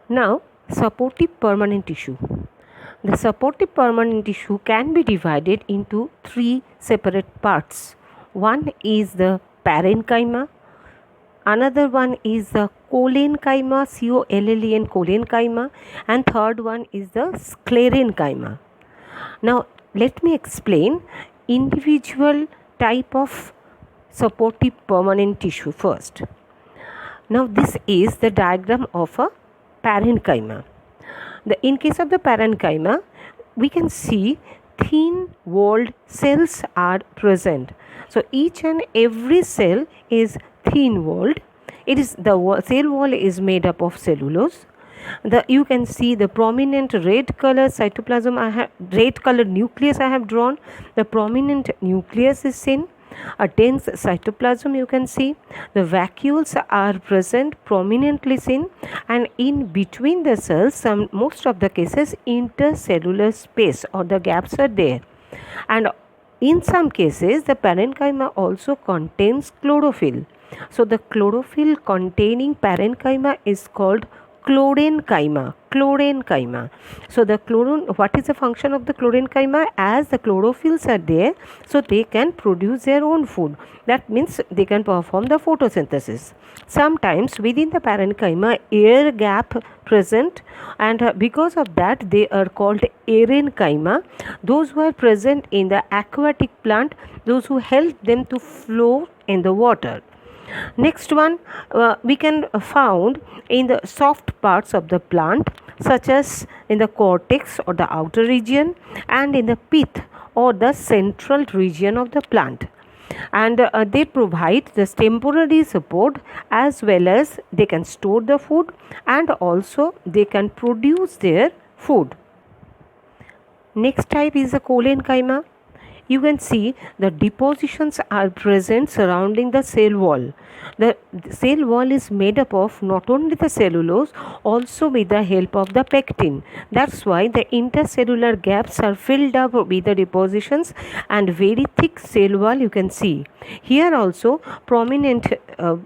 Now, supportive permanent tissue. The supportive permanent tissue can be divided into three separate parts. One is the parenchyma, another one is the collenchyma, COLLEN collenchyma, and third one is the sclerenchyma. Now, let me explain individual type of supportive permanent tissue first. Now, this is the diagram of a parenchyma. In case of the parenchyma, we can see thin walled cells are present. So each and every cell is thin walled. It is the cell wall is made up of cellulose. You can see the prominent red color cytoplasm red color nucleus I have drawn. The prominent nucleus is seen. A dense cytoplasm you can see. The vacuoles are present, prominently seen, and in between the cells, most of the cases intercellular space or the gaps are there. And in some cases, the parenchyma also contains chlorophyll. So the chlorophyll containing parenchyma is called chlorenchyma. So what is the function of the chlorenchyma? As the chlorophylls are there, so they can produce their own food. That means they can perform the photosynthesis. Sometimes within the parenchyma air gap present, and because of that they are called aerenchyma. Those who are present in the aquatic plant, those who help them to float in the water. Next one we can found in the soft parts of the plant, such as in the cortex or the outer region, and in the pith or the central region of the plant. And they provide this temporary support, as well as they can store the food, and also they can produce their food. Next type is the collenchyma. You can see the depositions are present surrounding the cell wall. The cell wall is made up of not only the cellulose, also with the help of the pectin. That's why the intercellular gaps are filled up with the depositions, and very thick cell wall you can see. Here also prominent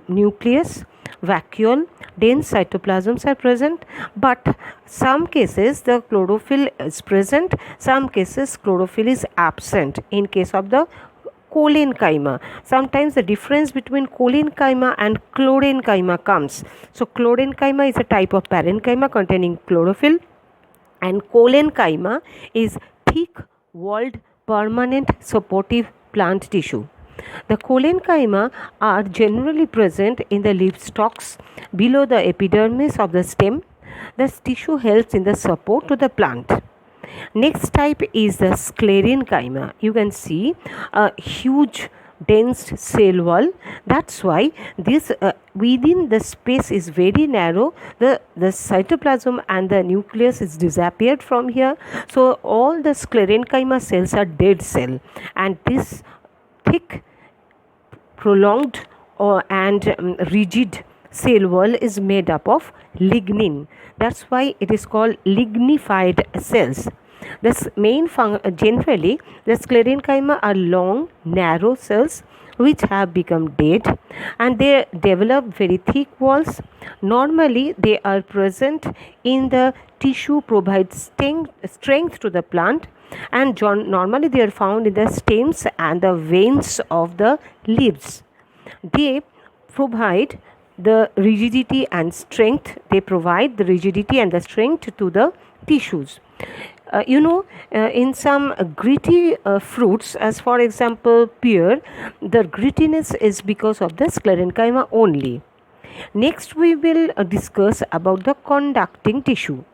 nucleus, vacuole, dense cytoplasms are present, but some cases the chlorophyll is present, some cases chlorophyll is absent in case of the collenchyma. Sometimes the difference between collenchyma and chlorenchyma comes. So chlorenchyma is a type of parenchyma containing chlorophyll, and collenchyma is thick walled permanent supportive plant tissue. The collenchyma are generally present in the leaf stalks below the epidermis of the stem. This tissue helps in the support to the plant. Next type is the sclerenchyma. You can see a huge dense cell wall. That's why this within the space is very narrow. The cytoplasm and the nucleus is disappeared from here. So all the sclerenchyma cells are dead cell, and this thick, prolonged and rigid cell wall is made up of lignin. That's why it is called lignified cells. Generally, the sclerenchyma are long, narrow cells which have become dead, and they develop very thick walls. Normally, they are present in the tissue, provides strength to the plant, and normally they are found in the stems and the veins of the leaves. They provide the rigidity and strength. They provide the rigidity and the strength to the tissues. In some gritty fruits, as for example pear, the grittiness is because of the sclerenchyma only. Next we will discuss about the conducting tissue.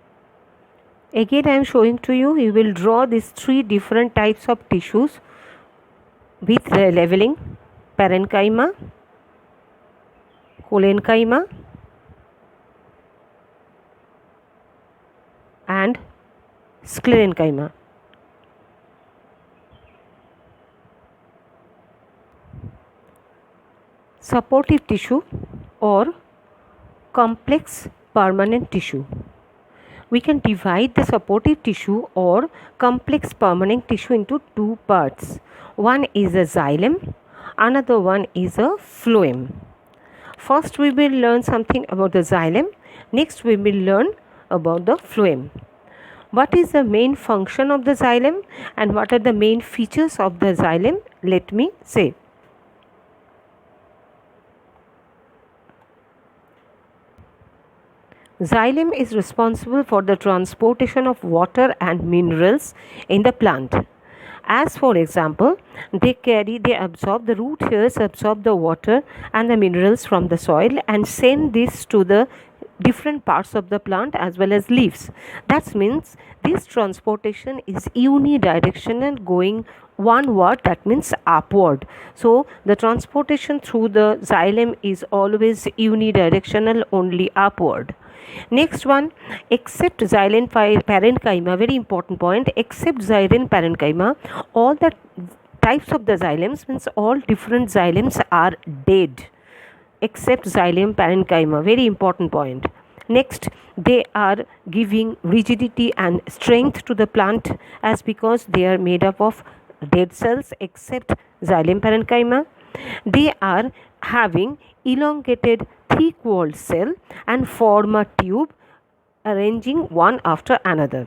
Again I am showing to you, you will draw these three different types of tissues with leveling: parenchyma, collenchyma, and sclerenchyma. Supportive tissue or complex permanent tissue. We can divide the supportive tissue or complex permanent tissue into two parts. One is a xylem, another one is a phloem. First we will learn something about the xylem. Next we will learn about the phloem. What is the main function of the xylem and what are the main features of the xylem? Let me say. Xylem is responsible for the transportation of water and minerals in the plant. As for example, the root hairs absorb the water and the minerals from the soil and send this to the different parts of the plant as well as leaves. That means this transportation is unidirectional, going onward, that means upward. So the transportation through the xylem is always unidirectional, only upward. Next one, except xylem parenchyma, very important point, except xylem parenchyma, all the types of the xylems, means all different xylems are dead except xylem parenchyma, very important point. Next, they are giving rigidity and strength to the plant as because they are made up of dead cells except xylem parenchyma. They are having elongated thick walled cell and form a tube arranging one after another.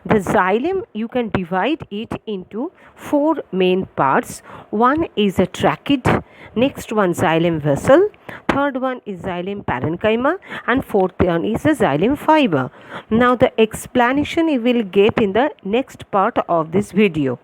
The xylem, you can divide it into four main parts. One is a trachea, next one xylem vessel, third one is xylem parenchyma, and fourth one is a xylem fiber. Now the explanation you will get in the next part of this video.